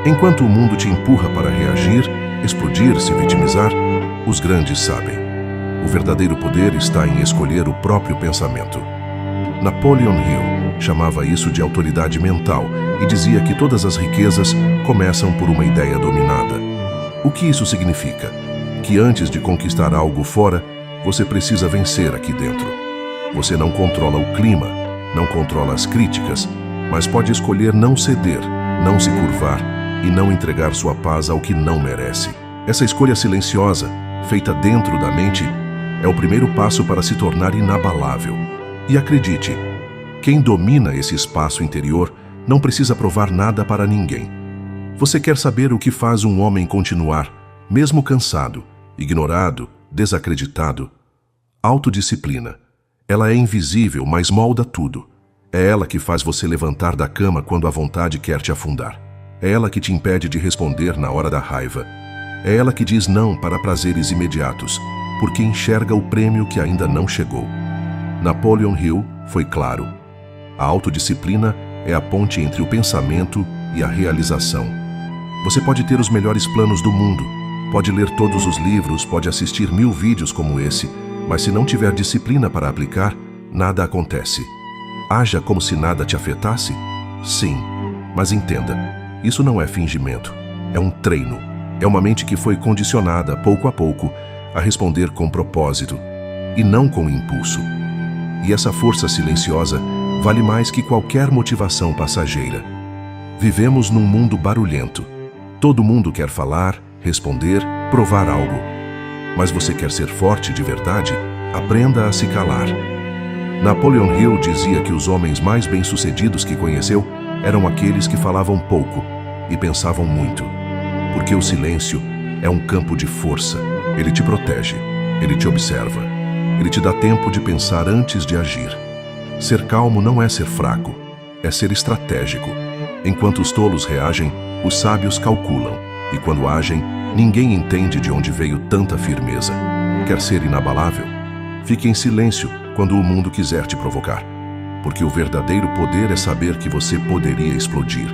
Enquanto o mundo te empurra para reagir, explodir, se vitimizar, os grandes sabem. O verdadeiro poder está em escolher o próprio pensamento. Napoleon Hill chamava isso de autoridade mental e dizia que todas as riquezas começam por uma ideia dominada. O que isso significa? Que antes de conquistar algo fora, você precisa vencer aqui dentro. Você não controla o clima, não controla as críticas, mas pode escolher não ceder, não se curvar e não entregar sua paz ao que não merece. Essa escolha silenciosa, feita dentro da mente, é o primeiro passo para se tornar inabalável. E acredite, quem domina esse espaço interior não precisa provar nada para ninguém. Você quer saber o que faz um homem continuar, mesmo cansado, ignorado, desacreditado? Autodisciplina. Ela é invisível, mas molda tudo. É ela que faz você levantar da cama quando a vontade quer te afundar. É ela que te impede de responder na hora da raiva. É ela que diz não para prazeres imediatos, porque enxerga o prêmio que ainda não chegou. Napoleon Hill foi claro. A autodisciplina é a ponte entre o pensamento e a realização. Você pode ter os melhores planos do mundo, pode ler todos os livros, pode assistir 1000 vídeos como esse, mas se não tiver disciplina para aplicar, nada acontece. Haja como se nada te afetasse? Sim, mas entenda, isso não é fingimento, é um treino. É uma mente que foi condicionada, pouco a pouco, a responder com propósito e não com impulso. E essa força silenciosa vale mais que qualquer motivação passageira. Vivemos num mundo barulhento. Todo mundo quer falar, responder, provar algo. Mas você quer ser forte de verdade? Aprenda a se calar. Napoleon Hill dizia que os homens mais bem-sucedidos que conheceu eram aqueles que falavam pouco e pensavam muito. Porque o silêncio é um campo de força. Ele te protege, ele te observa, ele te dá tempo de pensar antes de agir. Ser calmo não é ser fraco, é ser estratégico. Enquanto os tolos reagem, os sábios calculam. E quando agem, ninguém entende de onde veio tanta firmeza. Quer ser inabalável? Fique em silêncio quando o mundo quiser te provocar. Porque o verdadeiro poder é saber que você poderia explodir.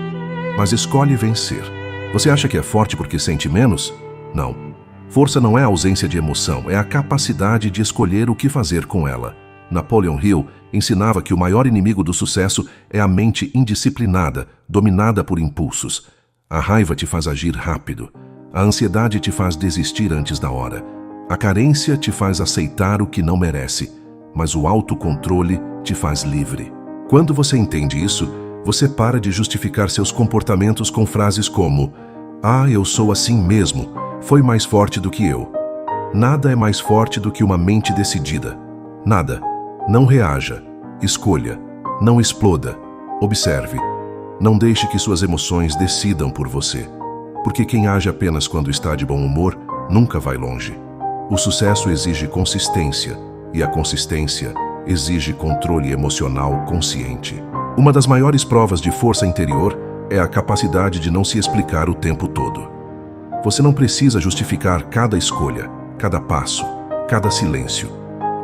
Mas escolhe vencer. Você acha que é forte porque sente menos? Não. Força não é a ausência de emoção, é a capacidade de escolher o que fazer com ela. Napoleon Hill ensinava que o maior inimigo do sucesso é a mente indisciplinada, dominada por impulsos. A raiva te faz agir rápido. A ansiedade te faz desistir antes da hora. A carência te faz aceitar o que não merece. Mas o autocontrole te faz livre. Quando você entende isso, você para de justificar seus comportamentos com frases como: "Ah, eu sou assim mesmo, foi mais forte do que eu." Nada é mais forte do que uma mente decidida. Nada. Não reaja. Escolha. Não exploda. Observe. Não deixe que suas emoções decidam por você. Porque quem age apenas quando está de bom humor nunca vai longe. O sucesso exige consistência, e a consistência exige controle emocional consciente. Uma das maiores provas de força interior é a capacidade de não se explicar o tempo todo. Você não precisa justificar cada escolha, cada passo, cada silêncio.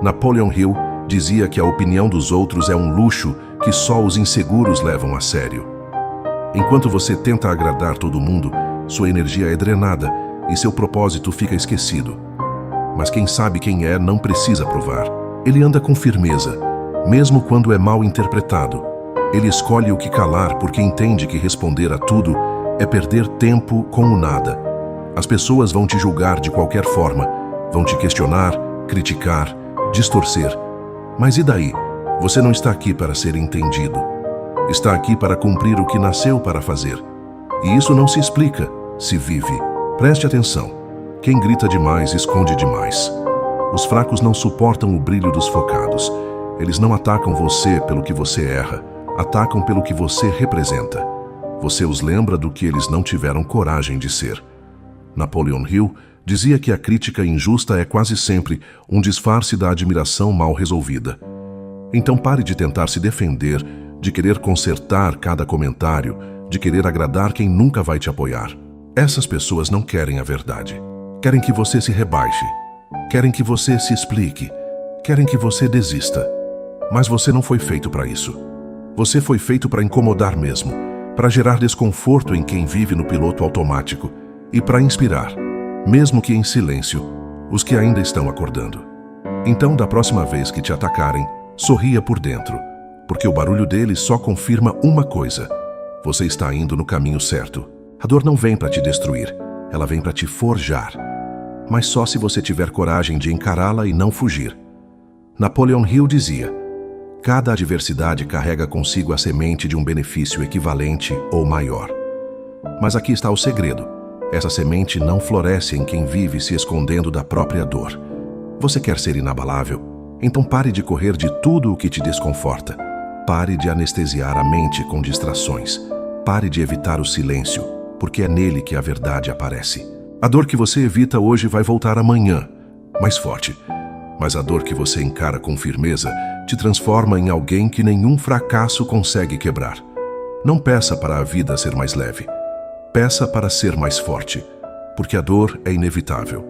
Napoleon Hill dizia que a opinião dos outros é um luxo que só os inseguros levam a sério. Enquanto você tenta agradar todo mundo, sua energia é drenada e seu propósito fica esquecido. Mas quem sabe quem é não precisa provar. Ele anda com firmeza, mesmo quando é mal interpretado. Ele escolhe o que calar porque entende que responder a tudo é perder tempo com o nada. As pessoas vão te julgar de qualquer forma, vão te questionar, criticar, distorcer. Mas e daí? Você não está aqui para ser entendido. Está aqui para cumprir o que nasceu para fazer. E isso não se explica, se vive. Preste atenção. Quem grita demais esconde demais. Os fracos não suportam o brilho dos focados. Eles não atacam você pelo que você erra, atacam pelo que você representa. Você os lembra do que eles não tiveram coragem de ser. Napoleon Hill dizia que a crítica injusta é quase sempre um disfarce da admiração mal resolvida. Então pare de tentar se defender, de querer consertar cada comentário, de querer agradar quem nunca vai te apoiar. Essas pessoas não querem a verdade. Querem que você se rebaixe. Querem que você se explique. Querem que você desista. Mas você não foi feito para isso. Você foi feito para incomodar mesmo, para gerar desconforto em quem vive no piloto automático e para inspirar, mesmo que em silêncio, os que ainda estão acordando. Então, da próxima vez que te atacarem, sorria por dentro, porque o barulho deles só confirma uma coisa: você está indo no caminho certo. A dor não vem para te destruir, ela vem para te forjar. Mas só se você tiver coragem de encará-la e não fugir. Napoleon Hill dizia: cada adversidade carrega consigo a semente de um benefício equivalente ou maior. Mas aqui está o segredo: essa semente não floresce em quem vive se escondendo da própria dor. Você quer ser inabalável? Então pare de correr de tudo o que te desconforta. Pare de anestesiar a mente com distrações. Pare de evitar o silêncio, porque é nele que a verdade aparece. A dor que você evita hoje vai voltar amanhã, mais forte. Mas a dor que você encara com firmeza te transforma em alguém que nenhum fracasso consegue quebrar. Não peça para a vida ser mais leve. Peça para ser mais forte, porque a dor é inevitável.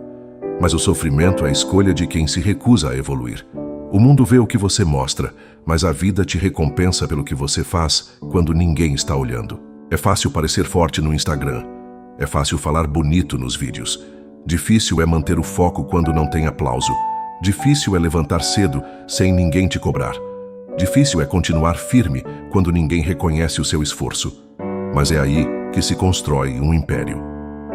Mas o sofrimento é a escolha de quem se recusa a evoluir. O mundo vê o que você mostra, mas a vida te recompensa pelo que você faz quando ninguém está olhando. É fácil parecer forte no Instagram. É fácil falar bonito nos vídeos. Difícil é manter o foco quando não tem aplauso. Difícil é levantar cedo sem ninguém te cobrar. Difícil é continuar firme quando ninguém reconhece o seu esforço. Mas é aí que se constrói um império.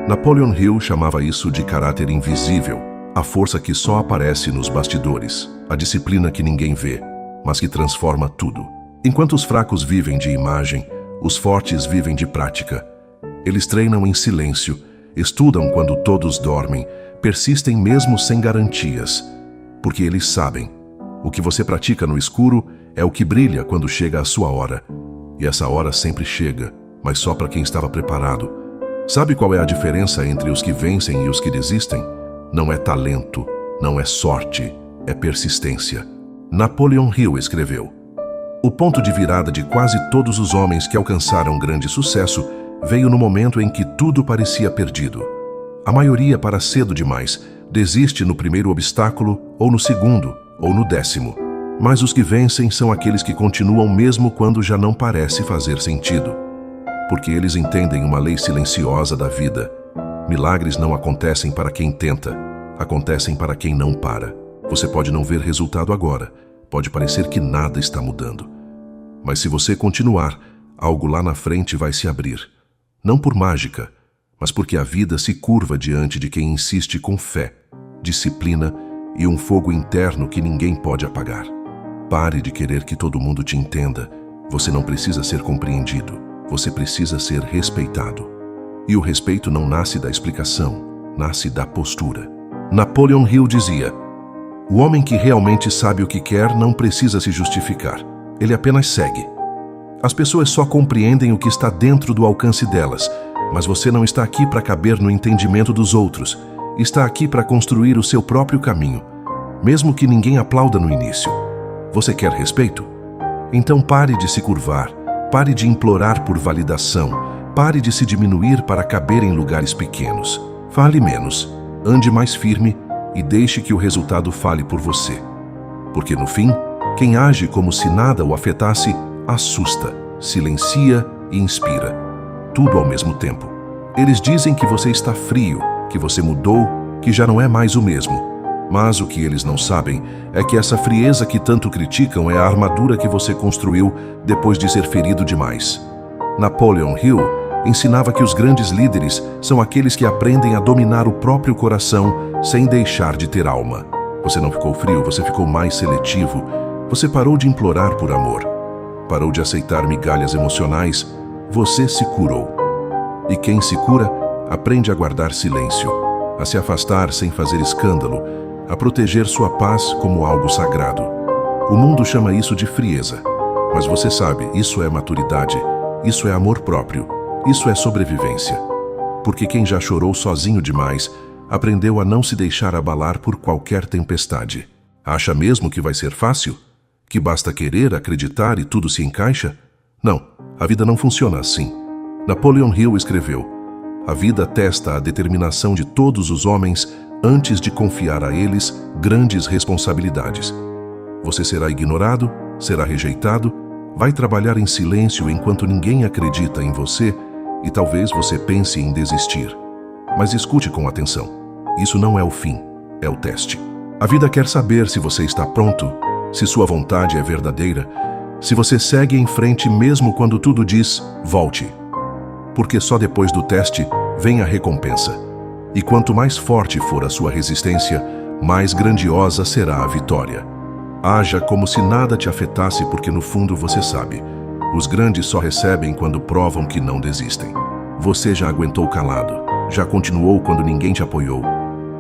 Napoleon Hill chamava isso de caráter invisível, a força que só aparece nos bastidores, a disciplina que ninguém vê, mas que transforma tudo. Enquanto os fracos vivem de imagem, os fortes vivem de prática. Eles treinam em silêncio, estudam quando todos dormem, persistem mesmo sem garantias, porque eles sabem: o que você pratica no escuro é o que brilha quando chega a sua hora. E essa hora sempre chega, mas só para quem estava preparado. Sabe qual é a diferença entre os que vencem e os que desistem? Não é talento, não é sorte, é persistência. Napoleon Hill escreveu: o ponto de virada de quase todos os homens que alcançaram grande sucesso veio no momento em que tudo parecia perdido. A maioria, para cedo demais, desiste no primeiro obstáculo, ou no segundo, ou no 10º. Mas os que vencem são aqueles que continuam mesmo quando já não parece fazer sentido. Porque eles entendem uma lei silenciosa da vida. Milagres não acontecem para quem tenta, acontecem para quem não para. Você pode não ver resultado agora, pode parecer que nada está mudando. Mas se você continuar, algo lá na frente vai se abrir. Não por mágica, mas porque a vida se curva diante de quem insiste com fé, disciplina e um fogo interno que ninguém pode apagar. Pare de querer que todo mundo te entenda. Você não precisa ser compreendido. Você precisa ser respeitado. E o respeito não nasce da explicação, nasce da postura. Napoleon Hill dizia: o homem que realmente sabe o que quer não precisa se justificar. Ele apenas segue. As pessoas só compreendem o que está dentro do alcance delas, mas você não está aqui para caber no entendimento dos outros. Está aqui para construir o seu próprio caminho, mesmo que ninguém aplauda no início. Você quer respeito? Então pare de se curvar. Pare de implorar por validação. Pare de se diminuir para caber em lugares pequenos. Fale menos, ande mais firme e deixe que o resultado fale por você. Porque no fim, quem age como se nada o afetasse, assusta, silencia e inspira. Tudo ao mesmo tempo. Eles dizem que você está frio, que você mudou, que já não é mais o mesmo. Mas o que eles não sabem é que essa frieza que tanto criticam é a armadura que você construiu depois de ser ferido demais. Napoleon Hill ensinava que os grandes líderes são aqueles que aprendem a dominar o próprio coração sem deixar de ter alma. Você não ficou frio, você ficou mais seletivo. Você parou de implorar por amor. Parou de aceitar migalhas emocionais. Você se curou. E quem se cura, aprende a guardar silêncio, a se afastar sem fazer escândalo, a proteger sua paz como algo sagrado. O mundo chama isso de frieza, mas você sabe, isso é maturidade, isso é amor próprio, isso é sobrevivência. Porque quem já chorou sozinho demais, aprendeu a não se deixar abalar por qualquer tempestade. Acha mesmo que vai ser fácil? Que basta querer, acreditar e tudo se encaixa? Não, a vida não funciona assim. Napoleon Hill escreveu: a vida testa a determinação de todos os homens antes de confiar a eles grandes responsabilidades. Você será ignorado, será rejeitado, Vai trabalhar em silêncio enquanto ninguém acredita em você e talvez você pense em desistir. Mas escute com atenção. Isso não é o fim, é o teste. A vida quer saber se você está pronto, se sua vontade é verdadeira, se você segue em frente mesmo quando tudo diz volte. Porque só depois do teste vem a recompensa. E quanto mais forte for a sua resistência, mais grandiosa será a vitória. Haja como se nada te afetasse, porque no fundo você sabe. Os grandes só recebem quando provam que não desistem. Você já aguentou calado, já continuou quando ninguém te apoiou,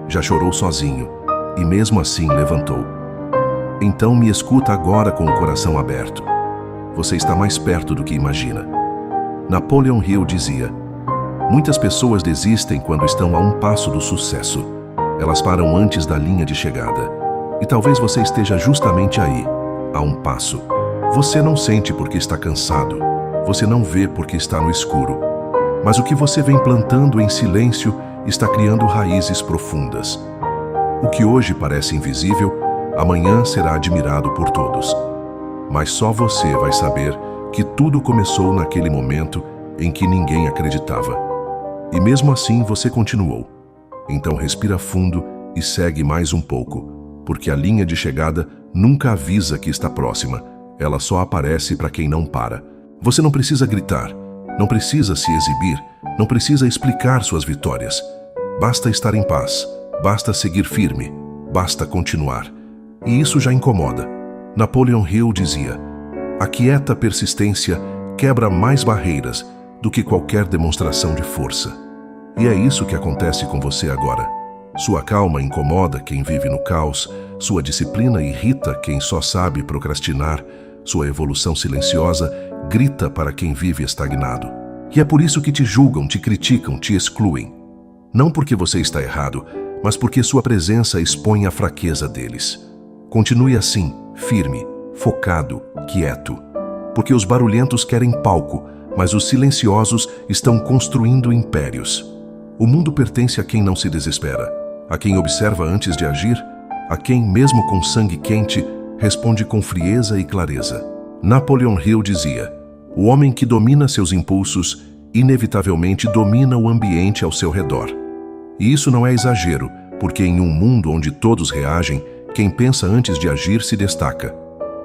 já chorou sozinho e mesmo assim levantou. Então me escuta agora com o coração aberto. Você está mais perto do que imagina. Napoleon Hill dizia: muitas pessoas desistem quando estão a um passo do sucesso. Elas param antes da linha de chegada. E talvez você esteja justamente aí, a um passo. Você não sente porque está cansado. Você não vê porque está no escuro. Mas o que você vem plantando em silêncio está criando raízes profundas. O que hoje parece invisível, amanhã será admirado por todos. Mas só você vai saber que tudo começou naquele momento em que ninguém acreditava. E mesmo assim você continuou. Então respira fundo e segue mais um pouco, porque a linha de chegada nunca avisa que está próxima. Ela só aparece para quem não para. Você não precisa gritar, não precisa se exibir, não precisa explicar suas vitórias. Basta estar em paz, basta seguir firme, basta continuar. E isso já incomoda. Napoleon Hill dizia: a quieta persistência quebra mais barreiras do que qualquer demonstração de força. E é isso que acontece com você agora. Sua calma incomoda quem vive no caos, sua disciplina irrita quem só sabe procrastinar, sua evolução silenciosa grita para quem vive estagnado. E é por isso que te julgam, te criticam, te excluem. Não porque você está errado, mas porque sua presença expõe a fraqueza deles. Continue assim, firme, focado, quieto. Porque os barulhentos querem palco, mas os silenciosos estão construindo impérios. O mundo pertence a quem não se desespera, a quem observa antes de agir, a quem, mesmo com sangue quente, responde com frieza e clareza. Napoleon Hill dizia: o homem que domina seus impulsos, inevitavelmente domina o ambiente ao seu redor. E isso não é exagero, porque em um mundo onde todos reagem, quem pensa antes de agir se destaca.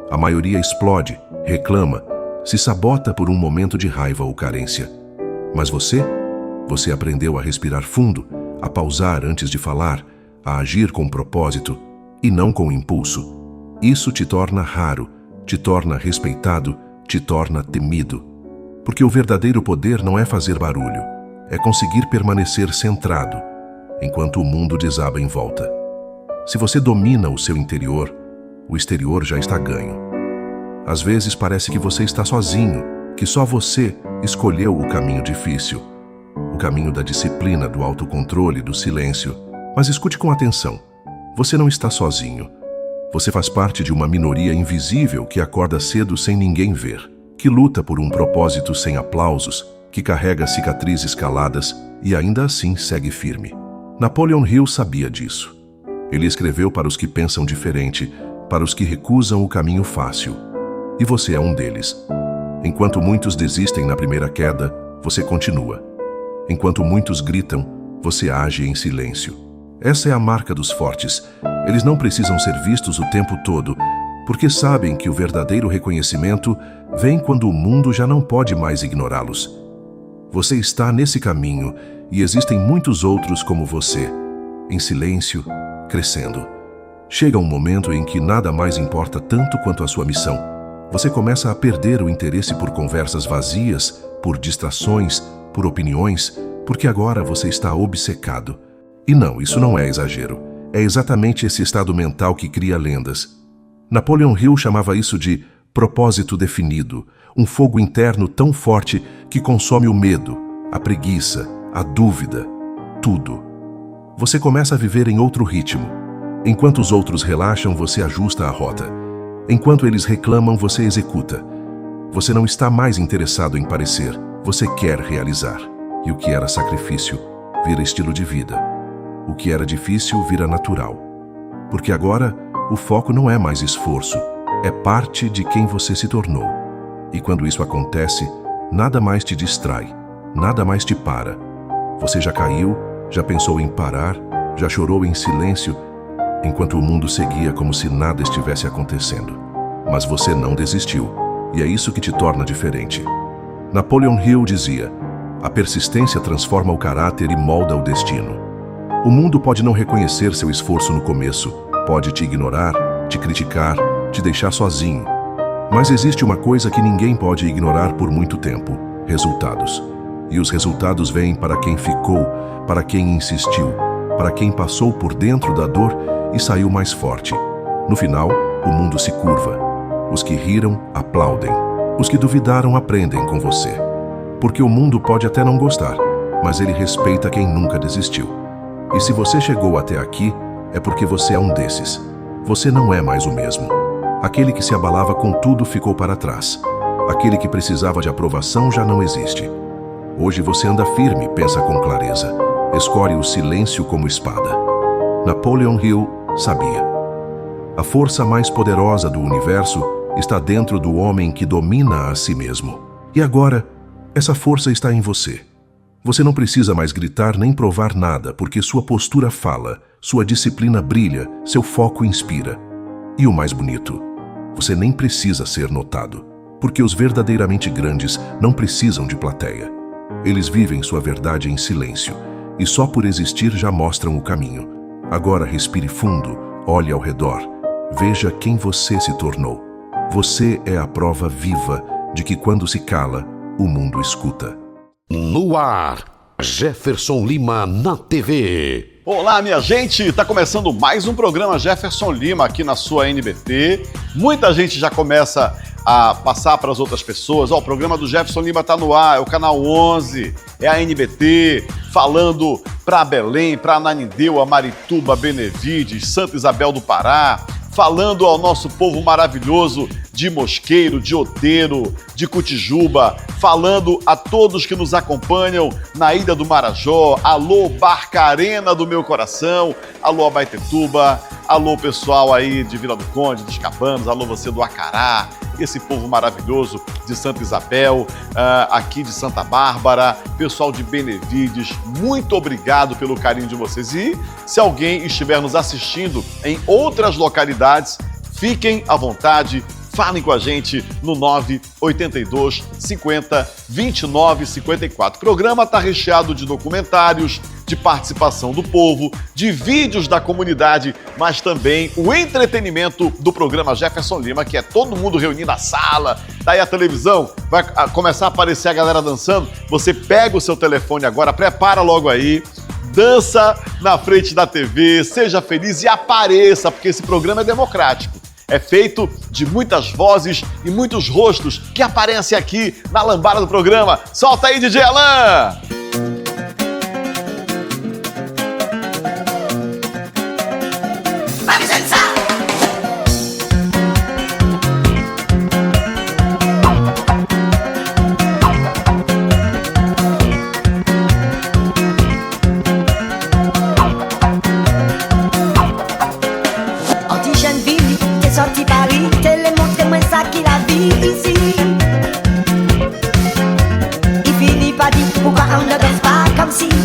A maioria explode, reclama, se sabota por um momento de raiva ou carência. Mas você aprendeu a respirar fundo, a pausar antes de falar, a agir com propósito e não com impulso. Isso te torna raro, te torna respeitado, te torna temido. Porque o verdadeiro poder não é fazer barulho, é conseguir permanecer centrado, enquanto o mundo desaba em volta. Se você domina o seu interior, o exterior já está ganho. Às vezes parece que você está sozinho, que só você escolheu o caminho difícil, o caminho da disciplina, do autocontrole, do silêncio. Mas escute com atenção. Você não está sozinho. Você faz parte de uma minoria invisível que acorda cedo sem ninguém ver, que luta por um propósito sem aplausos, que carrega cicatrizes caladas e ainda assim segue firme. Napoleon Hill sabia disso. Ele escreveu para os que pensam diferente, para os que recusam o caminho fácil. E você é um deles. Enquanto muitos desistem na primeira queda, você continua. Enquanto muitos gritam, você age em silêncio. Essa é a marca dos fortes. Eles não precisam ser vistos o tempo todo, porque sabem que o verdadeiro reconhecimento vem quando o mundo já não pode mais ignorá-los. Você está nesse caminho e existem muitos outros como você, em silêncio, crescendo. Chega um momento em que nada mais importa tanto quanto a sua missão. Você começa a perder o interesse por conversas vazias, por distrações, por opiniões, porque agora você está obcecado. E não, isso não é exagero. É exatamente esse estado mental que cria lendas. Napoleon Hill chamava isso de propósito definido, um fogo interno tão forte que consome o medo, a preguiça, a dúvida, tudo. Você começa a viver em outro ritmo. Enquanto os outros relaxam, você ajusta a rota. Enquanto eles reclamam, você executa. Você não está mais interessado em parecer, você quer realizar. E o que era sacrifício vira estilo de vida. O que era difícil vira natural. Porque agora, o foco não é mais esforço, é parte de quem você se tornou. E quando isso acontece, nada mais te distrai, nada mais te para. Você já caiu, já pensou em parar, já chorou em silêncio, enquanto o mundo seguia como se nada estivesse acontecendo. Mas você não desistiu, e é isso que te torna diferente. Napoleon Hill dizia: a persistência transforma o caráter e molda o destino. O mundo pode não reconhecer seu esforço no começo, pode te ignorar, te criticar, te deixar sozinho. Mas existe uma coisa que ninguém pode ignorar por muito tempo: resultados. E os resultados vêm para quem ficou, para quem insistiu, para quem passou por dentro da dor e saiu mais forte. No final, o mundo se curva. Os que riram, aplaudem. Os que duvidaram, aprendem com você. Porque o mundo pode até não gostar, mas ele respeita quem nunca desistiu. E se você chegou até aqui, é porque você é um desses. Você não é mais o mesmo. Aquele que se abalava com tudo ficou para trás. Aquele que precisava de aprovação já não existe. Hoje você anda firme, pensa com clareza. Escolhe o silêncio como espada. Napoleon Hill sabia: a força mais poderosa do universo está dentro do homem que domina a si mesmo. E agora, essa força está em você. Você não precisa mais gritar nem provar nada, porque sua postura fala, sua disciplina brilha, seu foco inspira. E o mais bonito, você nem precisa ser notado, porque os verdadeiramente grandes não precisam de plateia. Eles vivem sua verdade em silêncio, e só por existir já mostram o caminho. Agora respire fundo, olhe ao redor, veja quem você se tornou. Você é a prova viva de que quando se cala, o mundo escuta. No ar, Jefferson Lima na TV. Olá, minha gente! Tá começando mais um programa Jefferson Lima aqui na sua NBT. Muita gente já começa a passar para as outras pessoas. O programa do Jefferson Lima tá no ar, é o canal 11, é a NBT, falando para Belém, para Ananindeua, Marituba, Benevides, Santa Isabel do Pará, falando ao nosso povo maravilhoso de Mosqueiro, de Oteiro, de Cotijuba, falando a todos que nos acompanham na Ilha do Marajó. Alô, Barcarena do meu coração, alô, Abaetetuba, alô, pessoal aí de Vila do Conde, dos Cabanos, alô, você do Acará, esse povo maravilhoso de Santa Isabel, aqui de Santa Bárbara, pessoal de Benevides, muito obrigado pelo carinho de vocês. E se alguém estiver nos assistindo em outras localidades, fiquem à vontade, falem com a gente no 982 50 29 54. O programa está recheado de documentários, de participação do povo, de vídeos da comunidade, mas também o entretenimento do programa Jefferson Lima, que é todo mundo reunido na sala, daí a televisão, vai começar a aparecer a galera dançando. Você pega o seu telefone agora, prepara logo aí, dança na frente da TV, seja feliz e apareça, porque esse programa é democrático. É feito de muitas vozes e muitos rostos que aparecem aqui na lambada do programa. Solta aí, DJ Alan! Sing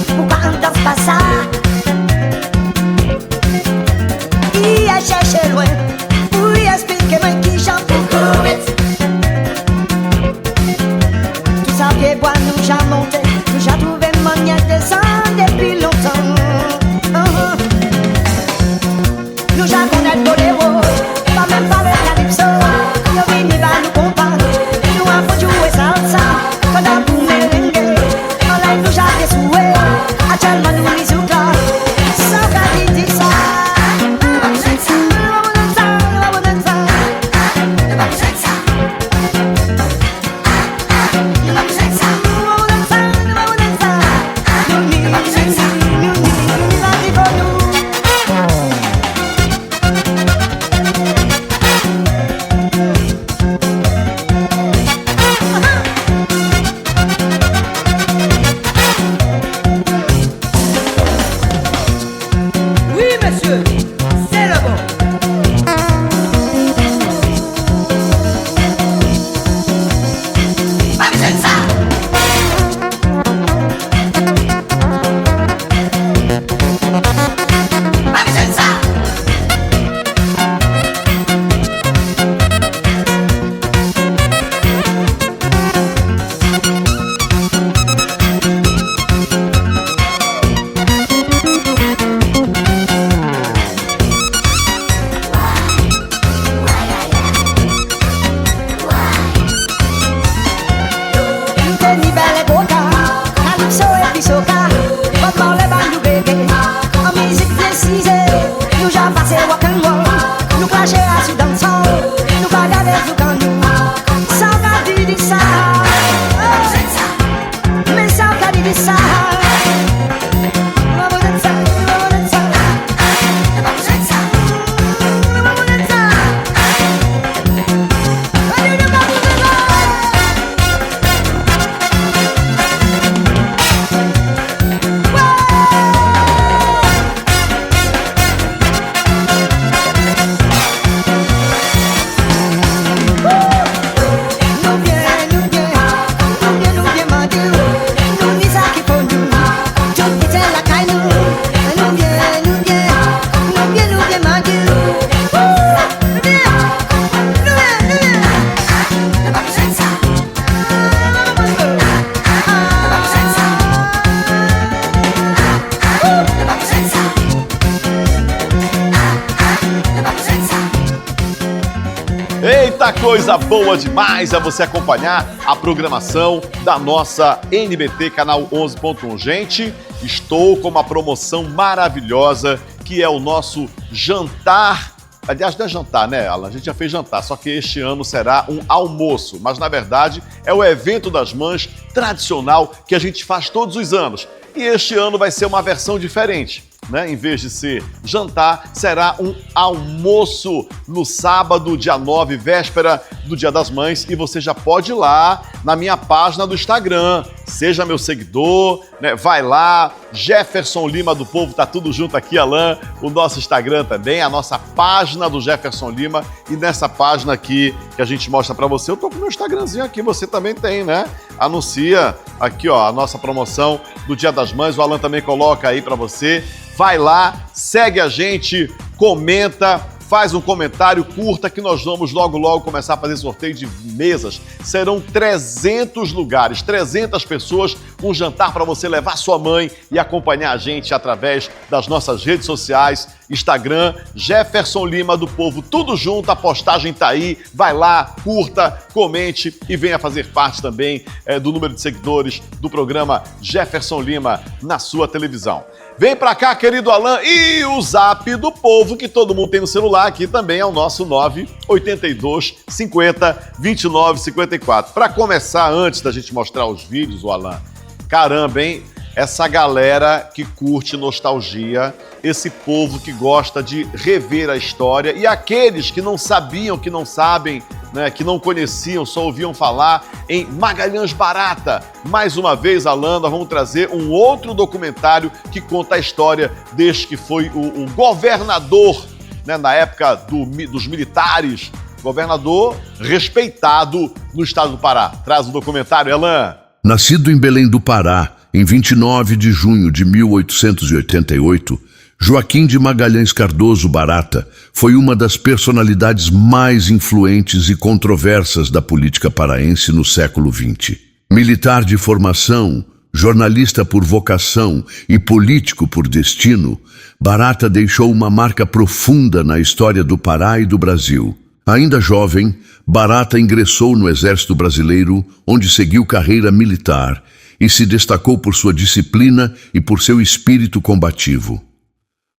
Eita, coisa boa demais é você acompanhar a programação da nossa NBT Canal 11.1. Gente, estou com uma promoção maravilhosa que é o nosso jantar. Aliás, não é jantar, né, Alan? A gente já fez jantar, só que este ano será um almoço. Mas, na verdade, é o evento das mães tradicional que a gente faz todos os anos. E este ano vai ser uma versão diferente. Em vez de ser jantar, será um almoço no sábado, dia 9, véspera do Dia das Mães. E você já pode ir lá na minha página do Instagram. Seja meu seguidor, vai lá. Jefferson Lima do Povo, tá tudo junto aqui, Alan. O nosso Instagram também, a nossa página do Jefferson Lima. E nessa página aqui que a gente mostra pra você, eu tô com o meu Instagramzinho aqui, você também tem, né? Anuncia aqui, ó, a nossa promoção do Dia das Mães. O Alan também coloca aí pra você. Vai lá, segue a gente, comenta, faz um comentário, curta, que nós vamos logo começar a fazer sorteio de mesas. Serão 300 lugares, 300 pessoas, um jantar para você levar sua mãe e acompanhar a gente através das nossas redes sociais, Instagram, Jefferson Lima do Povo, tudo junto, a postagem tá aí, vai lá, curta, comente e venha fazer parte também do número de seguidores do programa Jefferson Lima na sua televisão. Vem pra cá, querido Alan, e o zap do povo que todo mundo tem no celular aqui também é o nosso 982 50 29 54. Para começar, antes da gente mostrar os vídeos, o Alan, caramba, hein? Essa galera que curte nostalgia, esse povo que gosta de rever a história e aqueles que não sabiam, que não sabem, que não conheciam, só ouviam falar em Magalhães Barata. Mais uma vez, Alan, nós vamos trazer um outro documentário que conta a história deste que foi o governador, na época dos militares, governador respeitado no estado do Pará. Traz o documentário, Alan. Nascido em Belém do Pará, em 29 de junho de 1888, Joaquim de Magalhães Cardoso Barata foi uma das personalidades mais influentes e controversas da política paraense no século XX. Militar de formação, jornalista por vocação e político por destino, Barata deixou uma marca profunda na história do Pará e do Brasil. Ainda jovem, Barata ingressou no Exército Brasileiro, onde seguiu carreira militar e se destacou por sua disciplina e por seu espírito combativo.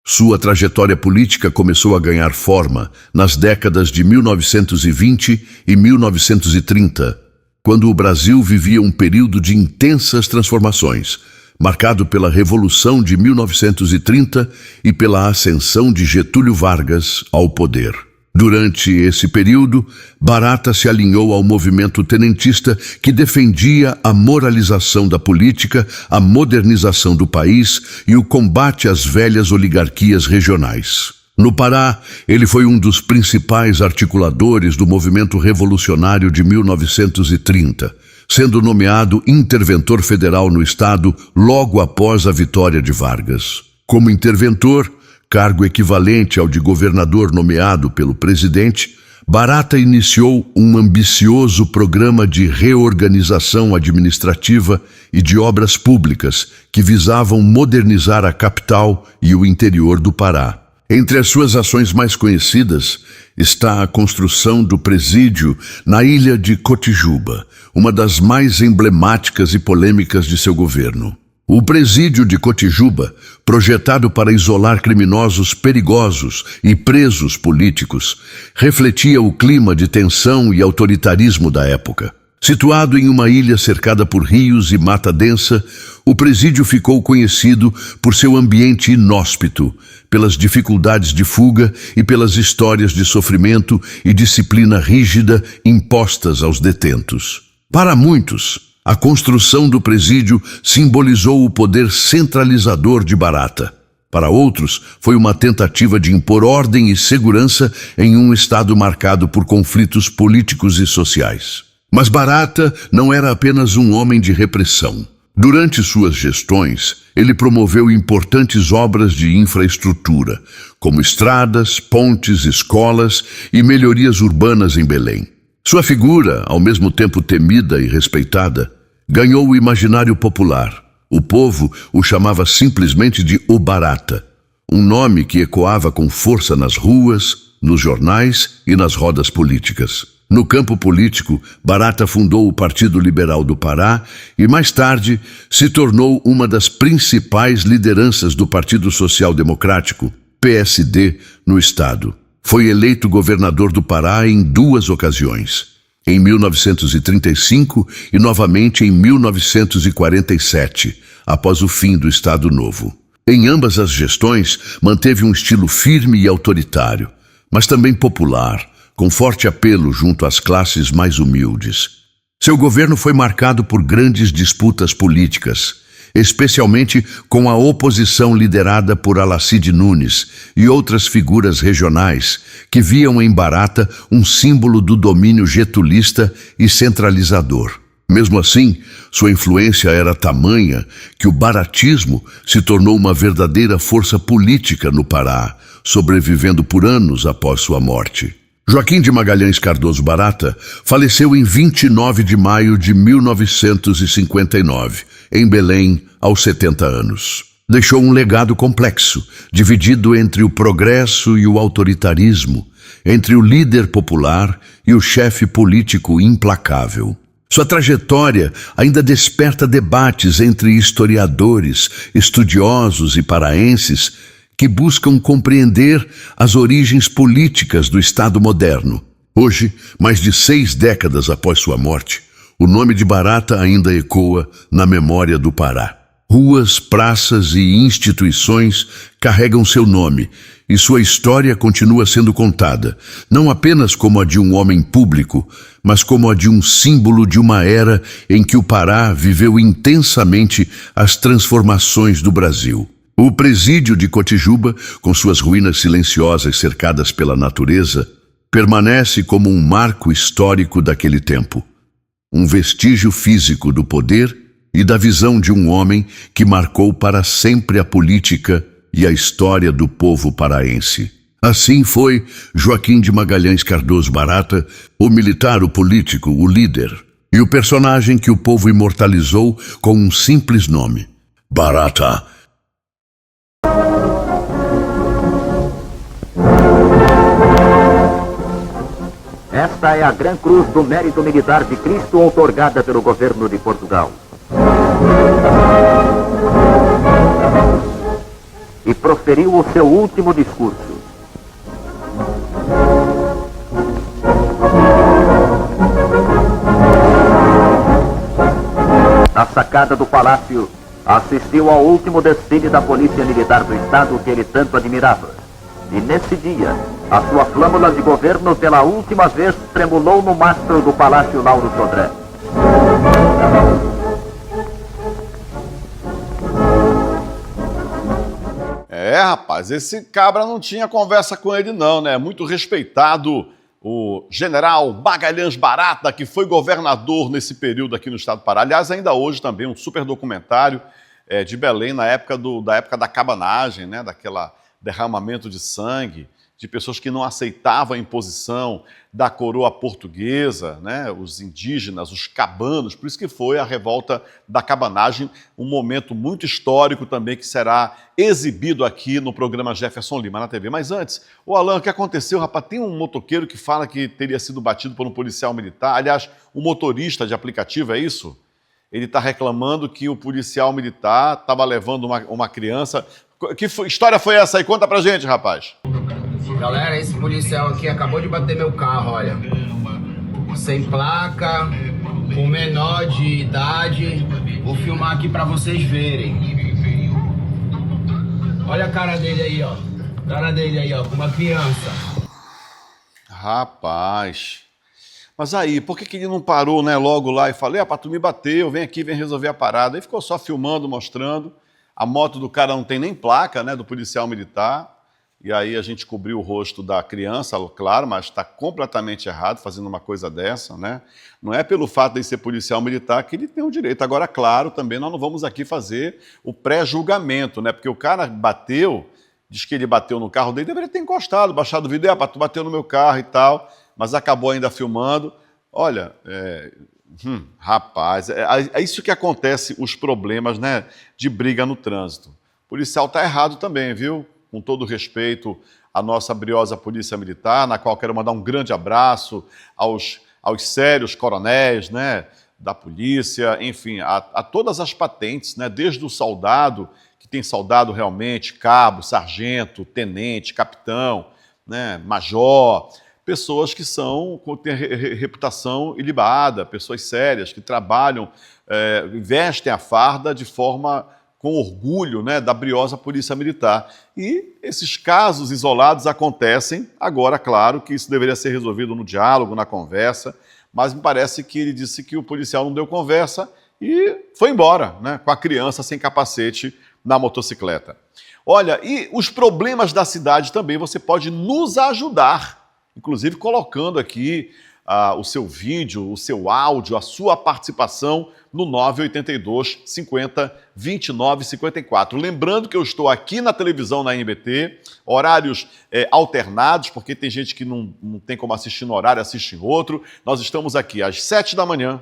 Sua trajetória política começou a ganhar forma nas décadas de 1920 e 1930, quando o Brasil vivia um período de intensas transformações, marcado pela Revolução de 1930 e pela ascensão de Getúlio Vargas ao poder. Durante esse período, Barata se alinhou ao movimento tenentista que defendia a moralização da política, a modernização do país e o combate às velhas oligarquias regionais. No Pará, ele foi um dos principais articuladores do movimento revolucionário de 1930, sendo nomeado interventor federal no estado logo após a vitória de Vargas. Como interventor, cargo equivalente ao de governador nomeado pelo presidente, Barata iniciou um ambicioso programa de reorganização administrativa e de obras públicas que visavam modernizar a capital e o interior do Pará. Entre as suas ações mais conhecidas está a construção do presídio na ilha de Cotijuba, uma das mais emblemáticas e polêmicas de seu governo. O presídio de Cotijuba, projetado para isolar criminosos perigosos e presos políticos, refletia o clima de tensão e autoritarismo da época. Situado em uma ilha cercada por rios e mata densa, o presídio ficou conhecido por seu ambiente inóspito, pelas dificuldades de fuga e pelas histórias de sofrimento e disciplina rígida impostas aos detentos. Para muitos, a construção do presídio simbolizou o poder centralizador de Barata. Para outros, foi uma tentativa de impor ordem e segurança em um estado marcado por conflitos políticos e sociais. Mas Barata não era apenas um homem de repressão. Durante suas gestões, ele promoveu importantes obras de infraestrutura, como estradas, pontes, escolas e melhorias urbanas em Belém. Sua figura, ao mesmo tempo temida e respeitada, ganhou o imaginário popular. O povo o chamava simplesmente de O Barata, um nome que ecoava com força nas ruas, nos jornais e nas rodas políticas. No campo político, Barata fundou o Partido Liberal do Pará e, mais tarde, se tornou uma das principais lideranças do Partido Social Democrático, PSD, no estado. Foi eleito governador do Pará em 2 ocasiões, em 1935 e novamente em 1947, após o fim do Estado Novo. Em ambas as gestões, manteve um estilo firme e autoritário, mas também popular, com forte apelo junto às classes mais humildes. Seu governo foi marcado por grandes disputas políticas, especialmente com a oposição liderada por Alacide Nunes e outras figuras regionais que viam em Barata um símbolo do domínio getulista e centralizador. Mesmo assim, sua influência era tamanha que o baratismo se tornou uma verdadeira força política no Pará, sobrevivendo por anos após sua morte. Joaquim de Magalhães Cardoso Barata faleceu em 29 de maio de 1959, em Belém, aos 70 anos. Deixou um legado complexo, dividido entre o progresso e o autoritarismo, entre o líder popular e o chefe político implacável. Sua trajetória ainda desperta debates entre historiadores, estudiosos e paraenses que buscam compreender as origens políticas do Estado moderno. Hoje, mais de 6 décadas após sua morte, o nome de Barata ainda ecoa na memória do Pará. Ruas, praças e instituições carregam seu nome e sua história continua sendo contada, não apenas como a de um homem público, mas como a de um símbolo de uma era em que o Pará viveu intensamente as transformações do Brasil. O presídio de Cotijuba, com suas ruínas silenciosas cercadas pela natureza, permanece como um marco histórico daquele tempo, um vestígio físico do poder e da visão de um homem que marcou para sempre a política e a história do povo paraense. Assim foi Joaquim de Magalhães Cardoso Barata, o militar, o político, o líder, e o personagem que o povo imortalizou com um simples nome: Barata. Esta é a Gran Cruz do Mérito Militar de Cristo, outorgada pelo governo de Portugal. E proferiu o seu último discurso. Na sacada do palácio, assistiu ao último desfile da Polícia Militar do Estado que ele tanto admirava. E nesse dia, a sua flâmula de governo pela última vez tremulou no mastro do Palácio Lauro Sodré. Rapaz, esse cabra não tinha conversa com ele não, né? Muito respeitado o general Magalhães Barata, que foi governador nesse período aqui no estado do Pará. Aliás, ainda hoje também um super documentário de Belém da época da cabanagem, né? Daquela derramamento de sangue, de pessoas que não aceitavam a imposição da coroa portuguesa, né? Os indígenas, os cabanos, por isso que foi a revolta da cabanagem, um momento muito histórico também que será exibido aqui no programa Jefferson Lima na TV. Mas antes, o Alan, o que aconteceu, rapaz? Tem um motoqueiro que fala que teria sido batido por um policial militar, aliás, um motorista de aplicativo, é isso? Ele está reclamando que o policial militar estava levando uma criança. Que história foi essa aí? Conta pra gente, rapaz. Galera, esse policial aqui acabou de bater meu carro, olha. sem placa, com menor de idade. Vou filmar aqui pra vocês verem. Olha a cara dele aí, ó. Cara dele aí, ó, com uma criança. Rapaz. Mas aí, por que ele não parou, né, logo lá e falou, tu me bateu, vem aqui, vem resolver a parada. Aí ficou só filmando, mostrando. A moto do cara não tem nem placa, né, do policial militar. E aí a gente cobriu o rosto da criança, claro, mas está completamente errado fazendo uma coisa dessa, né? Não é pelo fato de ser policial militar que ele tem o direito. Agora, claro, também nós não vamos aqui fazer o pré-julgamento, né? Porque o cara bateu, diz que ele bateu no carro dele, deveria ter encostado, baixado o vídeo, tu bateu no meu carro e tal, mas acabou ainda filmando. Olha, rapaz, é isso que acontece, os problemas, né, de briga no trânsito. O policial está errado também, viu? Com todo respeito à nossa briosa Polícia Militar, na qual quero mandar um grande abraço aos sérios coronéis, né, da polícia, enfim, a todas as patentes, né, desde o soldado, que tem soldado realmente, cabo, sargento, tenente, capitão, né, major, pessoas que têm reputação ilibada, pessoas sérias, que trabalham, vestem a farda de forma com orgulho, né, da briosa Polícia Militar. E esses casos isolados acontecem. Agora, claro que isso deveria ser resolvido no diálogo, na conversa, mas me parece que ele disse que o policial não deu conversa e foi embora, né, com a criança sem capacete na motocicleta. Olha, e os problemas da cidade também você pode nos ajudar, inclusive colocando aqui o seu vídeo, o seu áudio, a sua participação no 982 50 29 54. Lembrando que eu estou aqui na televisão na NBT, horários alternados, porque tem gente que não tem como assistir no horário, assiste em outro. Nós estamos aqui às 7 da manhã,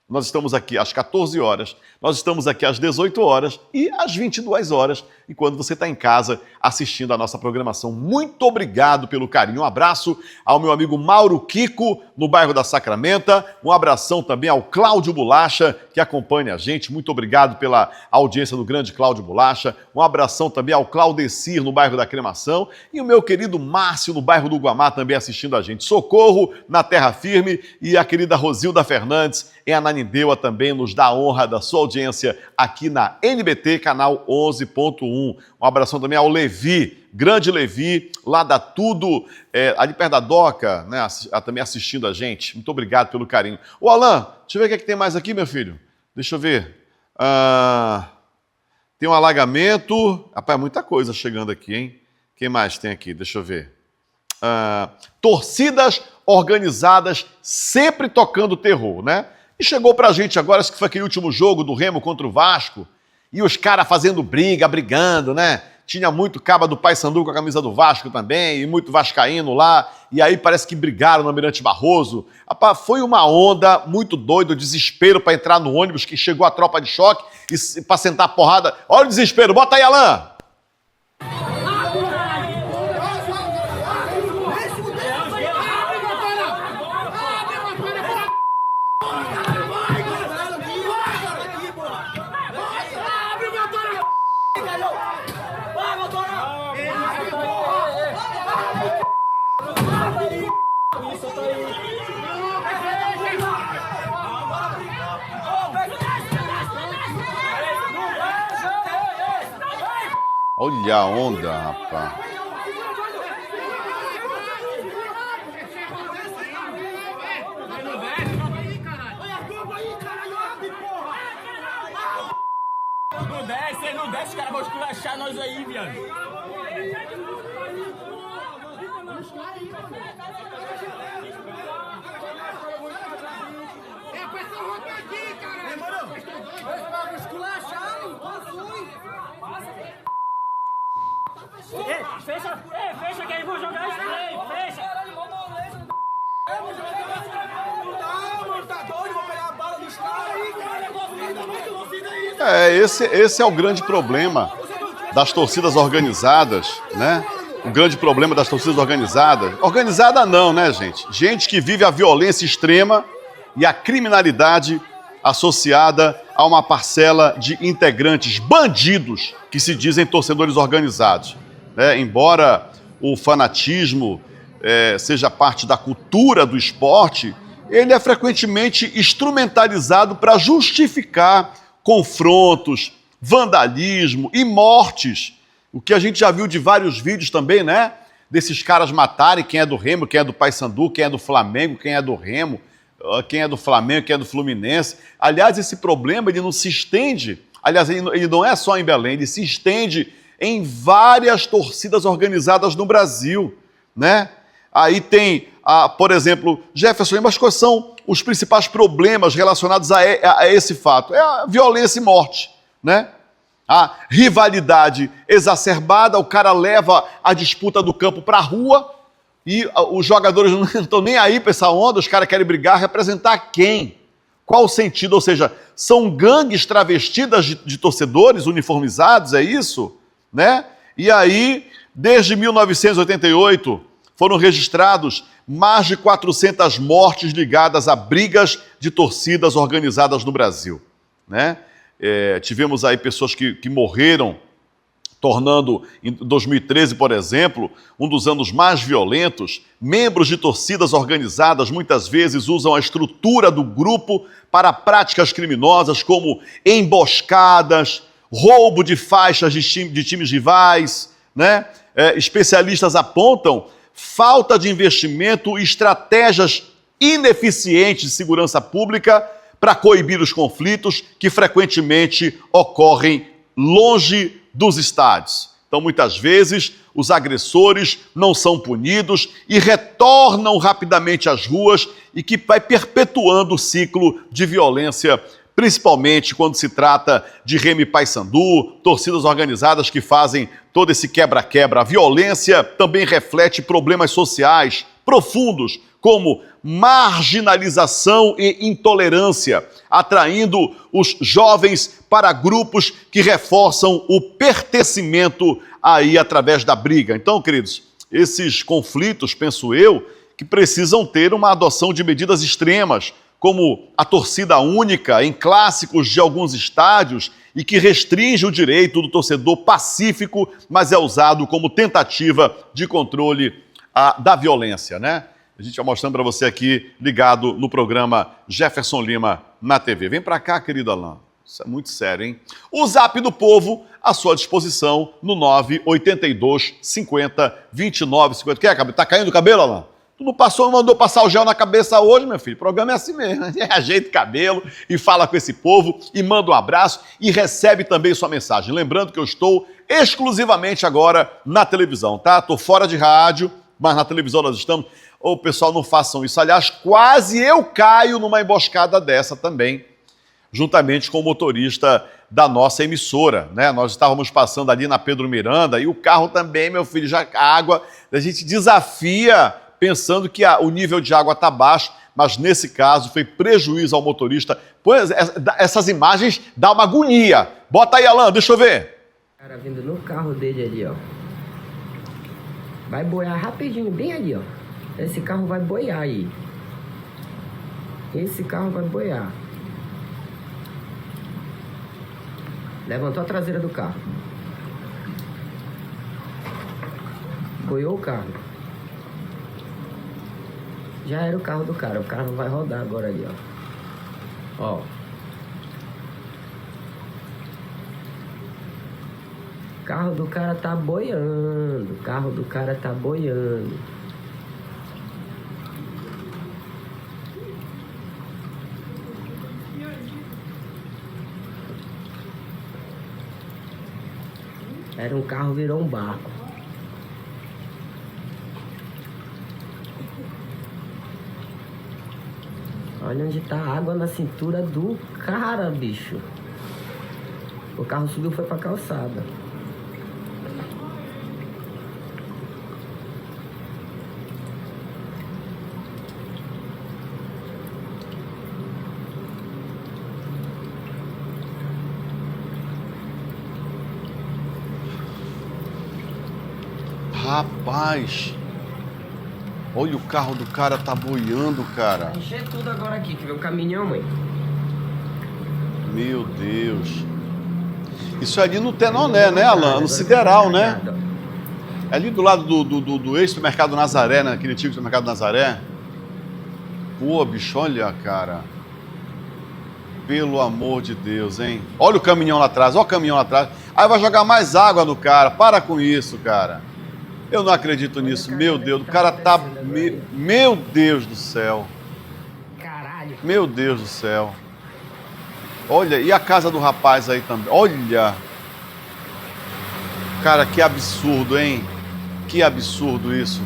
nós estamos aqui às 14 horas, nós estamos aqui às 18 horas e às 22 horas, e quando você está em casa assistindo a nossa programação. Muito obrigado pelo carinho. Um abraço ao meu amigo Mauro Kiko, no bairro da Sacramenta. Um abração também ao Cláudio Bolacha, que acompanha a gente. Muito obrigado pela audiência do grande Cláudio Bolacha. Um abração também ao Claudecir, no bairro da Cremação. E o meu querido Márcio, no bairro do Guamá, também assistindo a gente. Socorro, na Terra Firme. E a querida Rosilda Fernandes, em Ananindeua, também nos dá a honra da sua audiência aqui na NBT, canal 11.1. Um abração também ao Levi, grande Levi, lá da Tudo, ali perto da Doca, né, também assistindo a gente. Muito obrigado pelo carinho. Ô Alan, deixa eu ver o que é que tem mais aqui, meu filho. Deixa eu ver. Tem um alagamento. Rapaz, muita coisa chegando aqui, hein? Quem mais tem aqui? Deixa eu ver. Torcidas organizadas sempre tocando terror, né? E chegou pra gente agora, acho que foi aquele último jogo do Remo contra o Vasco, e os caras fazendo brigando, né? Tinha muito caba do Paysandu com a camisa do Vasco também, e muito vascaíno lá, e aí parece que brigaram no Almirante Barroso. Rapaz, foi uma onda muito doida, o desespero para entrar no ônibus, que chegou a tropa de choque, e para sentar a porrada. Olha o desespero, bota aí, Alan! Olha a onda, rapaz. Não desce, os caras vão esculachar nós aí, viado. É com essa roupa aqui, cara. Demorou? Vai esculachar, fecha que aí vou jogar spray, fecha. Tá doido, vou pegar a bala dos caras aí, cara. Esse é o grande problema das torcidas organizadas, né? O grande problema das torcidas organizadas. Organizada não, né, gente? Gente que vive a violência extrema e a criminalidade associada a uma parcela de integrantes bandidos que se dizem torcedores organizados. Embora o fanatismo seja parte da cultura do esporte, ele é frequentemente instrumentalizado para justificar confrontos, vandalismo e mortes. O que a gente já viu de vários vídeos também, né? Desses caras matarem quem é do Remo, quem é do Paysandu, quem é do Flamengo, quem é do Remo, quem é do Flamengo, quem é do Fluminense. Aliás, esse problema ele não se estende, aliás, ele não é só em Belém, ele se estende em várias torcidas organizadas no Brasil, né? Aí tem, por exemplo, Jefferson, mas quais são os principais problemas relacionados a esse fato? É a violência e morte, né? A rivalidade exacerbada, o cara leva a disputa do campo para a rua e os jogadores não estão nem aí para essa onda, os caras querem brigar, representar quem? Qual o sentido? Ou seja, são gangues travestidas de torcedores uniformizados, é isso? Né? E aí, desde 1988, foram registrados mais de 400 mortes ligadas a brigas de torcidas organizadas no Brasil, né? Tivemos aí pessoas que morreram, tornando, em 2013, por exemplo, um dos anos mais violentos. Membros de torcidas organizadas muitas vezes usam a estrutura do grupo para práticas criminosas como emboscadas, roubo de faixas de times rivais, né? Especialistas apontam falta de investimento e estratégias ineficientes de segurança pública para coibir os conflitos que frequentemente ocorrem longe dos estádios. Então, muitas vezes, os agressores não são punidos e retornam rapidamente às ruas e que vai perpetuando o ciclo de violência, principalmente quando se trata de Remo e Paysandu, torcidas organizadas que fazem todo esse quebra-quebra. A violência também reflete problemas sociais profundos, como marginalização e intolerância, atraindo os jovens para grupos que reforçam o pertencimento aí através da briga. Então, queridos, esses conflitos, penso eu, que precisam ter uma adoção de medidas extremas, como a torcida única em clássicos de alguns estádios e que restringe o direito do torcedor pacífico, mas é usado como tentativa de controle da violência, né? A gente vai mostrando para você aqui, ligado no programa Jefferson Lima na TV. Vem para cá, querido Alain. Isso é muito sério, hein? O Zap do Povo à sua disposição no 982 50 29 50. Quer? Tá caindo o cabelo, Alain? Tu não mandou passar o gel na cabeça hoje, meu filho? O programa é assim mesmo. Ajeita o cabelo e fala com esse povo e manda um abraço e recebe também sua mensagem. Lembrando que eu estou exclusivamente agora na televisão, tá? Estou fora de rádio, mas na televisão nós estamos. Ô, pessoal, não façam isso. Aliás, quase eu caio numa emboscada dessa também, juntamente com o motorista da nossa emissora, né? Nós estávamos passando ali na Pedro Miranda e o carro também, meu filho, já a água, a gente desafia pensando que o nível de água está baixo, mas nesse caso foi prejuízo ao motorista. Pois essas imagens dão uma agonia. Bota aí, Alain, deixa eu ver. O cara vindo no carro dele ali, ó. Vai boiar rapidinho, bem ali, ó. Esse carro vai boiar aí. Esse carro vai boiar. Levantou a traseira do carro. Boiou o carro. Já era o carro do cara. O carro vai rodar agora ali, ó. Ó. O carro do cara tá boiando. O carro do cara tá boiando. Era um carro, virou um barco. Olha onde tá a água na cintura do cara, bicho. O carro subiu, foi pra calçada. Rapaz, olha, o carro do cara tá boiando, cara. Vai encher tudo agora aqui, que vem um caminhão, mãe. Meu Deus. Isso é ali no Tenoné, né, Alain? No Sideral, né? É ali do lado do ex-supermercado Nazaré, né? Aquele antigo supermercado Nazaré. Pô, bicho, olha, cara. Pelo amor de Deus, hein? Olha o caminhão lá atrás, olha o caminhão lá atrás. Aí vai jogar mais água no cara. Para com isso, cara. Eu não acredito nisso. Meu Deus, o cara tá... Meu Deus do céu. Caralho. Meu Deus do céu. Olha, e a casa do rapaz aí também. Olha. Cara, que absurdo, hein? Que absurdo isso.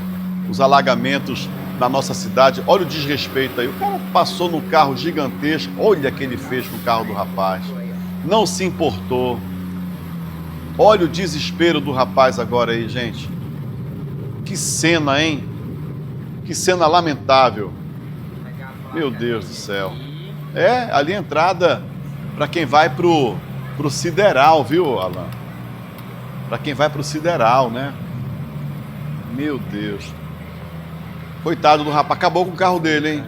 Os alagamentos na nossa cidade. Olha o desrespeito aí. O cara passou no carro gigantesco. Olha o que ele fez com o carro do rapaz. Não se importou. Olha o desespero do rapaz agora aí, gente. Que cena, hein? Que cena lamentável. Meu Deus do céu. É, ali a entrada para quem vai pro Sideral, viu, Alan? Para quem vai pro Sideral, né? Meu Deus. Coitado do rapaz. Acabou com o carro dele, hein?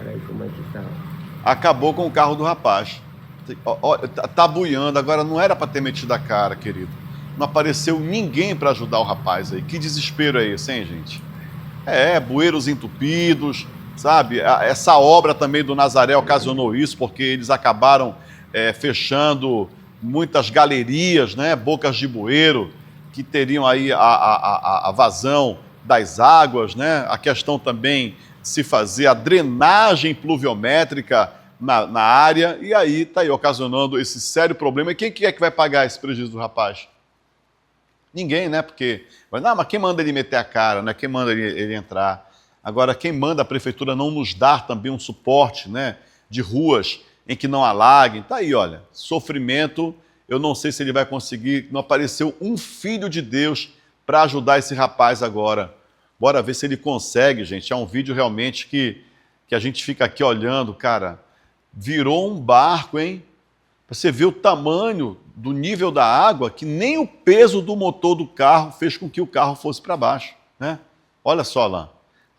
Acabou com o carro do rapaz. Tá buiando. Agora não era para ter metido a cara, querido. Não apareceu ninguém para ajudar o rapaz aí. Que desespero é esse, hein, gente? É, bueiros entupidos, sabe? Essa obra também do Nazaré ocasionou isso, porque eles acabaram fechando muitas galerias, né? Bocas de bueiro, que teriam aí a vazão das águas, né? A questão também de se fazer a drenagem pluviométrica na área, e aí está aí ocasionando esse sério problema. E quem que é que vai pagar esse prejuízo do rapaz? Ninguém, né? Porque, mas quem manda ele meter a cara, né? Quem manda ele entrar? Agora, quem manda a prefeitura não nos dar também um suporte, né? De ruas em que não alaguem. Tá aí, olha, sofrimento. Eu não sei se ele vai conseguir. Não apareceu um filho de Deus para ajudar esse rapaz agora. Bora ver se ele consegue, gente. É um vídeo realmente que a gente fica aqui olhando, cara. Virou um barco, hein? Você vê o tamanho do nível da água, que nem o peso do motor do carro fez com que o carro fosse para baixo, né? Olha só, Alain.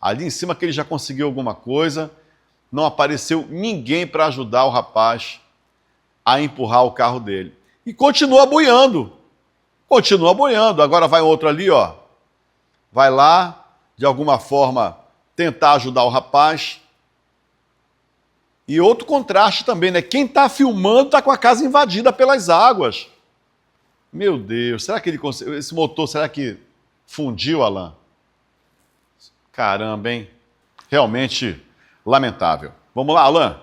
Ali em cima que ele já conseguiu alguma coisa, não apareceu ninguém para ajudar o rapaz a empurrar o carro dele. E continua boiando. Continua boiando. Agora vai outro ali, ó. Vai lá, de alguma forma, tentar ajudar o rapaz. E outro contraste também, né? Quem está filmando está com a casa invadida pelas águas. Meu Deus, será que ele conseguiu? Esse motor, será que fundiu, Alain? Caramba, hein? Realmente lamentável. Vamos lá, Alain.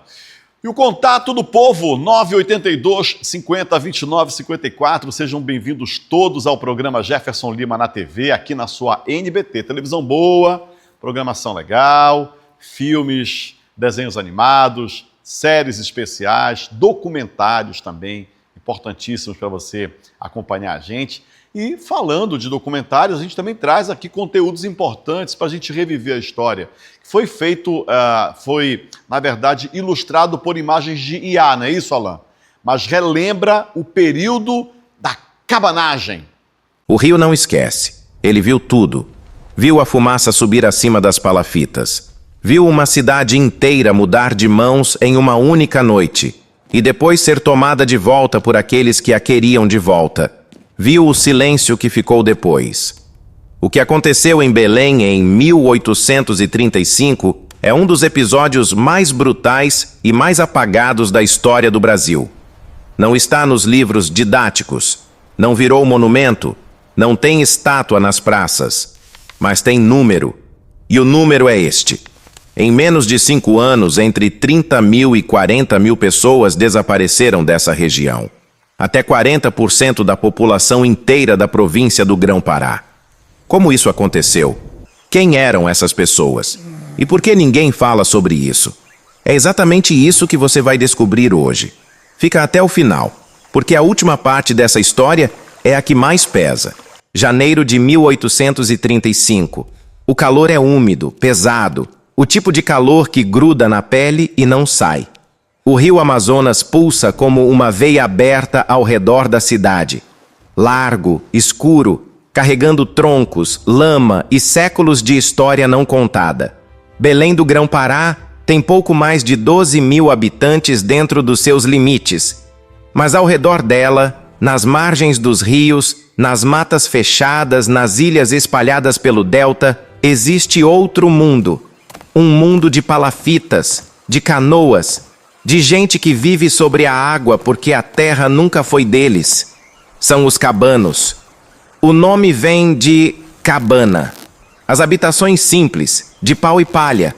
E o contato do povo, 982 50 29 54. Sejam bem-vindos todos ao programa Jefferson Lima na TV, aqui na sua NBT. Televisão boa, programação legal, filmes, desenhos animados, séries especiais, documentários também, importantíssimos para você acompanhar a gente. E falando de documentários, a gente também traz aqui conteúdos importantes para a gente reviver a história. Foi feito, na verdade, ilustrado por imagens de IA, não é isso, Alain? Mas relembra o período da cabanagem. O Rio não esquece. Ele viu tudo. Viu a fumaça subir acima das palafitas. Viu uma cidade inteira mudar de mãos em uma única noite e depois ser tomada de volta por aqueles que a queriam de volta. Viu o silêncio que ficou depois. O que aconteceu em Belém em 1835 é um dos episódios mais brutais e mais apagados da história do Brasil. Não está nos livros didáticos, não virou monumento, não tem estátua nas praças, mas tem número, e o número é este. Em menos de 5 anos, entre 30 mil e 40 mil pessoas desapareceram dessa região. Até 40% da população inteira da província do Grão-Pará. Como isso aconteceu? Quem eram essas pessoas? E por que ninguém fala sobre isso? É exatamente isso que você vai descobrir hoje. Fica até o final, porque a última parte dessa história é a que mais pesa. Janeiro de 1835. O calor é úmido, pesado. O tipo de calor que gruda na pele e não sai. O rio Amazonas pulsa como uma veia aberta ao redor da cidade. Largo, escuro, carregando troncos, lama e séculos de história não contada. Belém do Grão-Pará tem pouco mais de 12 mil habitantes dentro dos seus limites. Mas ao redor dela, nas margens dos rios, nas matas fechadas, nas ilhas espalhadas pelo delta, existe outro mundo. Um mundo de palafitas, de canoas, de gente que vive sobre a água porque a terra nunca foi deles. São os cabanos. O nome vem de cabana. As habitações simples, de pau e palha,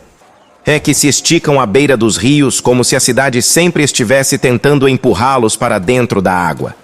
é que se esticam à beira dos rios como se a cidade sempre estivesse tentando empurrá-los para dentro da água.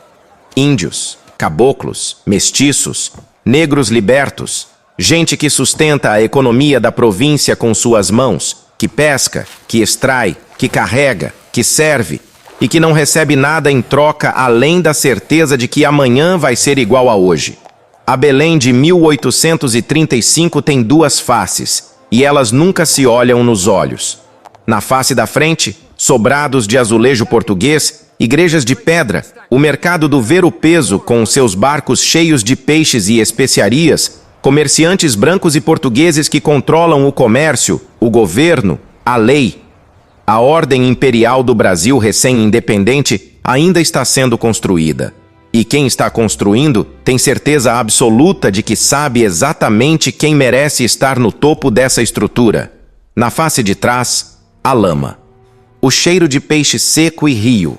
Índios, caboclos, mestiços, negros libertos, gente que sustenta a economia da província com suas mãos, que pesca, que extrai, que carrega, que serve e que não recebe nada em troca além da certeza de que amanhã vai ser igual a hoje. A Belém de 1835 tem duas faces, e elas nunca se olham nos olhos. Na face da frente, sobrados de azulejo português, igrejas de pedra, o mercado do ver-o-peso com seus barcos cheios de peixes e especiarias, comerciantes brancos e portugueses que controlam o comércio, o governo, a lei. A ordem imperial do Brasil recém-independente ainda está sendo construída. E quem está construindo tem certeza absoluta de que sabe exatamente quem merece estar no topo dessa estrutura. Na face de trás, a lama. O cheiro de peixe seco e rio.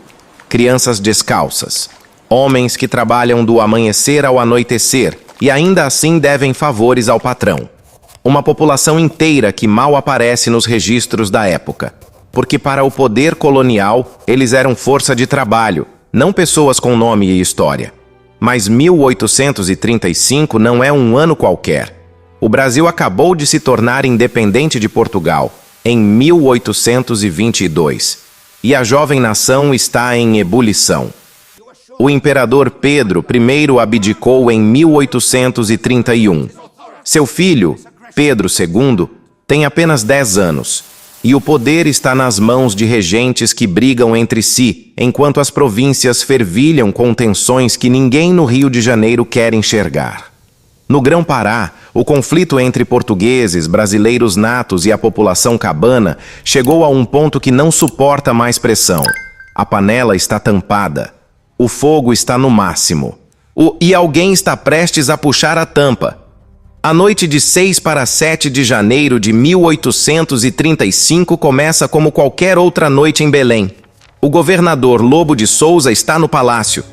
Crianças descalças. Homens que trabalham do amanhecer ao anoitecer e ainda assim devem favores ao patrão. Uma população inteira que mal aparece nos registros da época. Porque para o poder colonial, eles eram força de trabalho, não pessoas com nome e história. Mas 1835 não é um ano qualquer. O Brasil acabou de se tornar independente de Portugal, em 1822. E a jovem nação está em ebulição. O imperador Pedro I abdicou em 1831. Seu filho, Pedro II, tem apenas 10 anos. E o poder está nas mãos de regentes que brigam entre si, enquanto as províncias fervilham com tensões que ninguém no Rio de Janeiro quer enxergar. No Grão-Pará, o conflito entre portugueses, brasileiros natos e a população cabana chegou a um ponto que não suporta mais pressão. A panela está tampada. O fogo está no máximo. E alguém está prestes a puxar a tampa. A noite de 6 para 7 de janeiro de 1835 começa como qualquer outra noite em Belém. O governador Lobo de Souza está no palácio.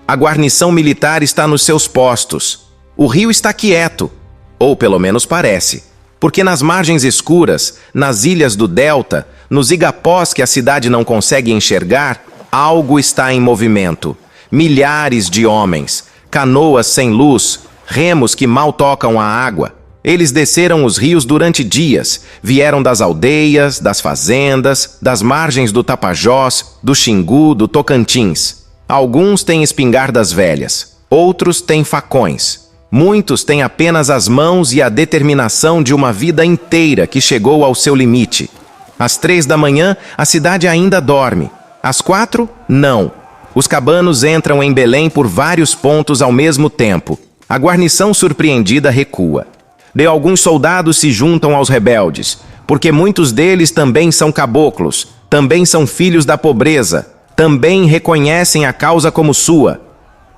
A guarnição militar está nos seus postos. O rio está quieto, ou pelo menos parece, porque nas margens escuras, nas ilhas do delta, nos igapós que a cidade não consegue enxergar, algo está em movimento. Milhares de homens, canoas sem luz, remos que mal tocam a água. Eles desceram os rios durante dias, vieram das aldeias, das fazendas, das margens do Tapajós, do Xingu, do Tocantins. Alguns têm espingardas velhas, outros têm facões. Muitos têm apenas as mãos e a determinação de uma vida inteira que chegou ao seu limite. Às 3 da manhã, a cidade ainda dorme. Às 4, não. Os cabanos entram em Belém por vários pontos ao mesmo tempo. A guarnição surpreendida recua. De alguns soldados se juntam aos rebeldes, porque muitos deles também são caboclos, também são filhos da pobreza, também reconhecem a causa como sua.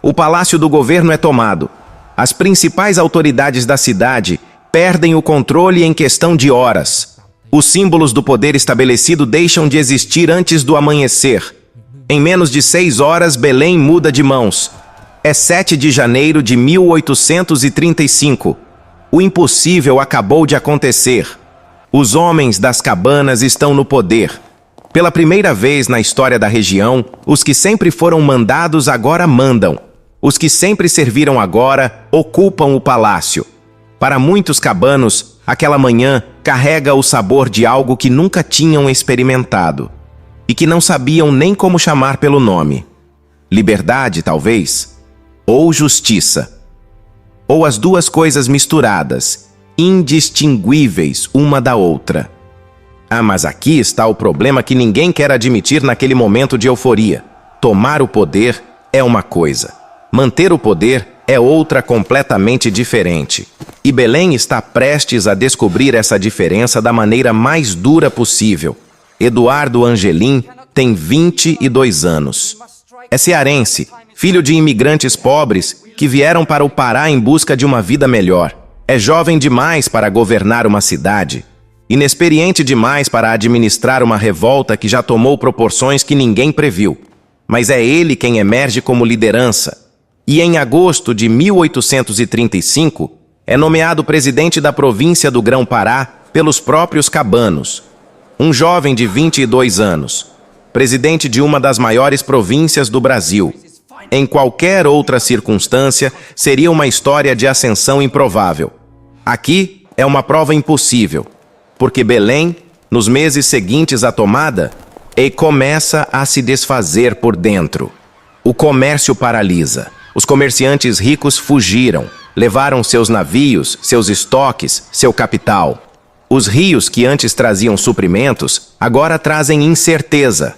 O palácio do governo é tomado. As principais autoridades da cidade perdem o controle em questão de horas. Os símbolos do poder estabelecido deixam de existir antes do amanhecer. Em menos de 6 horas, Belém muda de mãos. É 7 de janeiro de 1835. O impossível acabou de acontecer. Os homens das cabanas estão no poder. Pela primeira vez na história da região, os que sempre foram mandados agora mandam. Os que sempre serviram agora ocupam o palácio. Para muitos cabanos, aquela manhã carrega o sabor de algo que nunca tinham experimentado e que não sabiam nem como chamar pelo nome. Liberdade, talvez? Ou justiça? Ou as duas coisas misturadas, indistinguíveis uma da outra. Ah, mas aqui está o problema que ninguém quer admitir naquele momento de euforia. Tomar o poder é uma coisa. Manter o poder é outra completamente diferente. E Belém está prestes a descobrir essa diferença da maneira mais dura possível. Eduardo Angelim tem 22 anos. É cearense, filho de imigrantes pobres que vieram para o Pará em busca de uma vida melhor. É jovem demais para governar uma cidade. inexperiente demais para administrar uma revolta que já tomou proporções que ninguém previu. Mas é ele quem emerge como liderança. E em agosto de 1835, é nomeado presidente da província do Grão-Pará pelos próprios cabanos. Um jovem de 22 anos, presidente de uma das maiores províncias do Brasil. Em qualquer outra circunstância, seria uma história de ascensão improvável. Aqui é uma prova impossível, porque Belém, nos meses seguintes à tomada, começa a se desfazer por dentro. O comércio paralisa. Os comerciantes ricos fugiram, levaram seus navios, seus estoques, seu capital. Os rios que antes traziam suprimentos, agora trazem incerteza.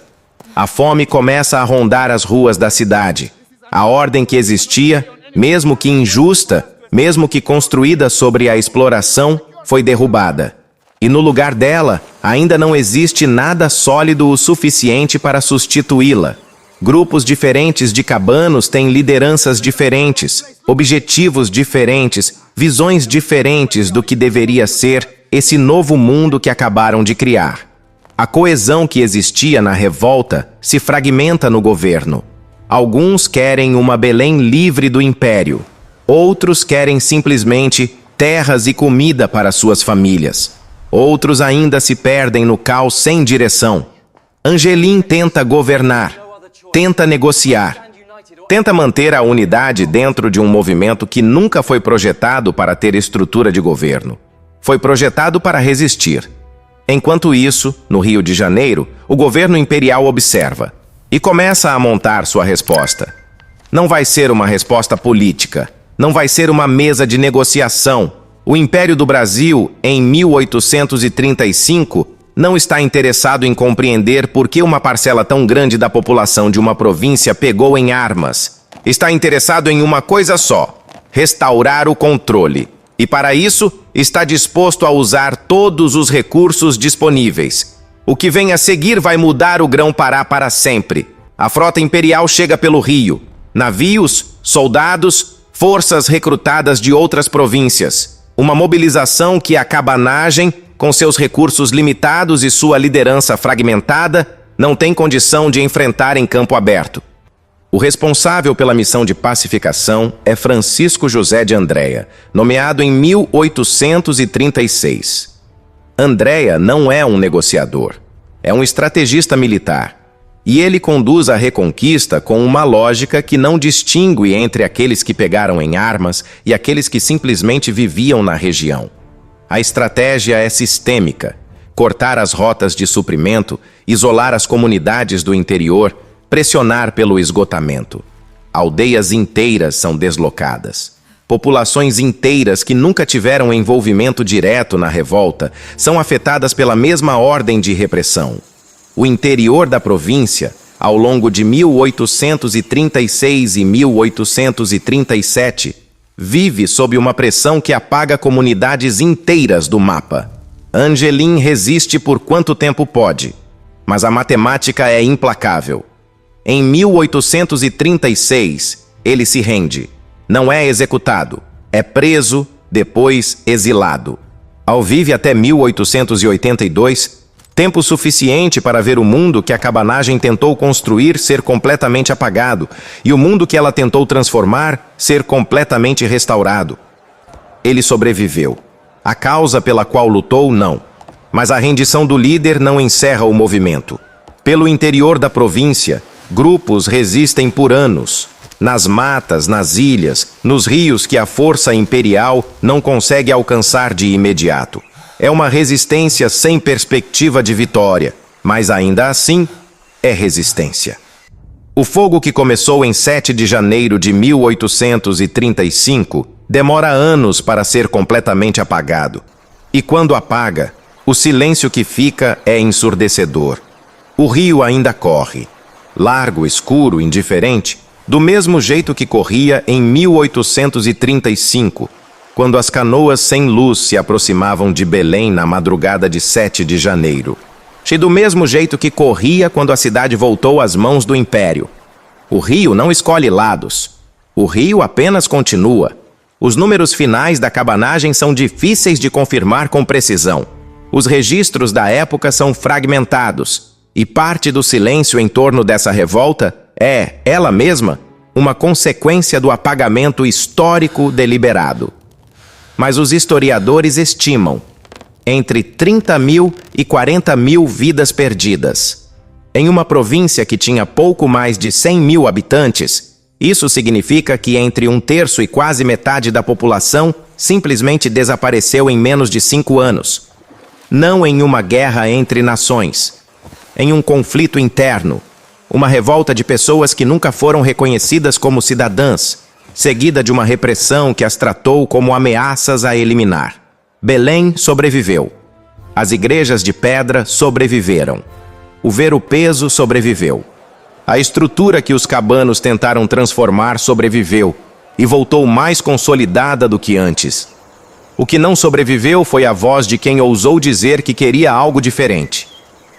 A fome começa a rondar as ruas da cidade. A ordem que existia, mesmo que injusta, mesmo que construída sobre a exploração, foi derrubada. E no lugar dela, ainda não existe nada sólido o suficiente para substituí-la. Grupos diferentes de cabanos têm lideranças diferentes, objetivos diferentes, visões diferentes do que deveria ser esse novo mundo que acabaram de criar. A coesão que existia na revolta se fragmenta no governo. Alguns querem uma Belém livre do império. Outros querem simplesmente terras e comida para suas famílias. Outros ainda se perdem no caos sem direção. Angelim tenta governar, tenta negociar, tenta manter a unidade dentro de um movimento que nunca foi projetado para ter estrutura de governo. Foi projetado para resistir. Enquanto isso, no Rio de Janeiro, o governo imperial observa e começa a montar sua resposta. Não vai ser uma resposta política, não vai ser uma mesa de negociação. O Império do Brasil, em 1835, não está interessado em compreender por que uma parcela tão grande da população de uma província pegou em armas. Está interessado em uma coisa só: restaurar o controle. E para isso, está disposto a usar todos os recursos disponíveis. O que vem a seguir vai mudar o Grão-Pará para sempre. A frota imperial chega pelo rio. Navios, soldados, forças recrutadas de outras províncias. Uma mobilização que a cabanagem, com seus recursos limitados e sua liderança fragmentada, não tem condição de enfrentar em campo aberto. O responsável pela missão de pacificação é Francisco José de Andréa, nomeado em 1836. Andréa não é um negociador, é um estrategista militar. E ele conduz a reconquista com uma lógica que não distingue entre aqueles que pegaram em armas e aqueles que simplesmente viviam na região. A estratégia é sistêmica: cortar as rotas de suprimento, isolar as comunidades do interior, pressionar pelo esgotamento. Aldeias inteiras são deslocadas. Populações inteiras que nunca tiveram envolvimento direto na revolta são afetadas pela mesma ordem de repressão. O interior da província, ao longo de 1836 e 1837, vive sob uma pressão que apaga comunidades inteiras do mapa. Angelim resiste por quanto tempo pode, mas a matemática é implacável. Em 1836, ele se rende. Não é executado, é preso, depois exilado. Alvive até 1882, tempo suficiente para ver o mundo que a cabanagem tentou construir ser completamente apagado e o mundo que ela tentou transformar ser completamente restaurado. Ele sobreviveu. A causa pela qual lutou, não. Mas a rendição do líder não encerra o movimento. Pelo interior da província, grupos resistem por anos. Nas matas, nas ilhas, nos rios que a força imperial não consegue alcançar de imediato. É uma resistência sem perspectiva de vitória, mas ainda assim, é resistência. O fogo que começou em 7 de janeiro de 1835 demora anos para ser completamente apagado. E quando apaga, o silêncio que fica é ensurdecedor. O rio ainda corre, largo, escuro, indiferente, do mesmo jeito que corria em 1835, quando as canoas sem luz se aproximavam de Belém na madrugada de 7 de janeiro. E do mesmo jeito que corria quando a cidade voltou às mãos do Império. O rio não escolhe lados. O rio apenas continua. Os números finais da cabanagem são difíceis de confirmar com precisão. Os registros da época são fragmentados, e parte do silêncio em torno dessa revolta é, ela mesma, uma consequência do apagamento histórico deliberado. Mas os historiadores estimam entre 30 mil e 40 mil vidas perdidas. Em uma província que tinha pouco mais de 100 mil habitantes, isso significa que entre 1/3 e quase metade da população simplesmente desapareceu em menos de 5 anos. Não em uma guerra entre nações, em um conflito interno, uma revolta de pessoas que nunca foram reconhecidas como cidadãs, seguida de uma repressão que as tratou como ameaças a eliminar. Belém sobreviveu. As igrejas de pedra sobreviveram. O ver-o-peso sobreviveu. A estrutura que os cabanos tentaram transformar sobreviveu e voltou mais consolidada do que antes. O que não sobreviveu foi a voz de quem ousou dizer que queria algo diferente.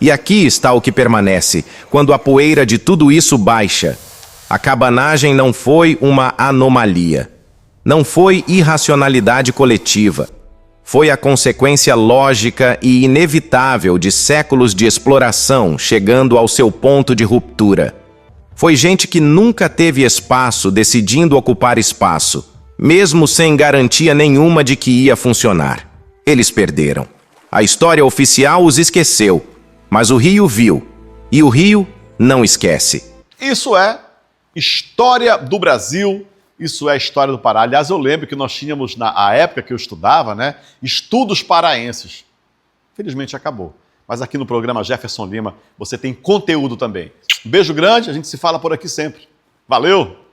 E aqui está o que permanece, quando a poeira de tudo isso baixa. A cabanagem não foi uma anomalia. Não foi irracionalidade coletiva. Foi a consequência lógica e inevitável de séculos de exploração chegando ao seu ponto de ruptura. Foi gente que nunca teve espaço decidindo ocupar espaço, mesmo sem garantia nenhuma de que ia funcionar. Eles perderam. A história oficial os esqueceu, mas o Rio viu, e o Rio não esquece. Isso é história do Brasil, isso é história do Pará. Aliás, eu lembro que nós tínhamos, na época que eu estudava, né, estudos paraenses. Felizmente acabou. Mas aqui no programa Jefferson Lima, você tem conteúdo também. Um beijo grande, a gente se fala por aqui sempre. Valeu!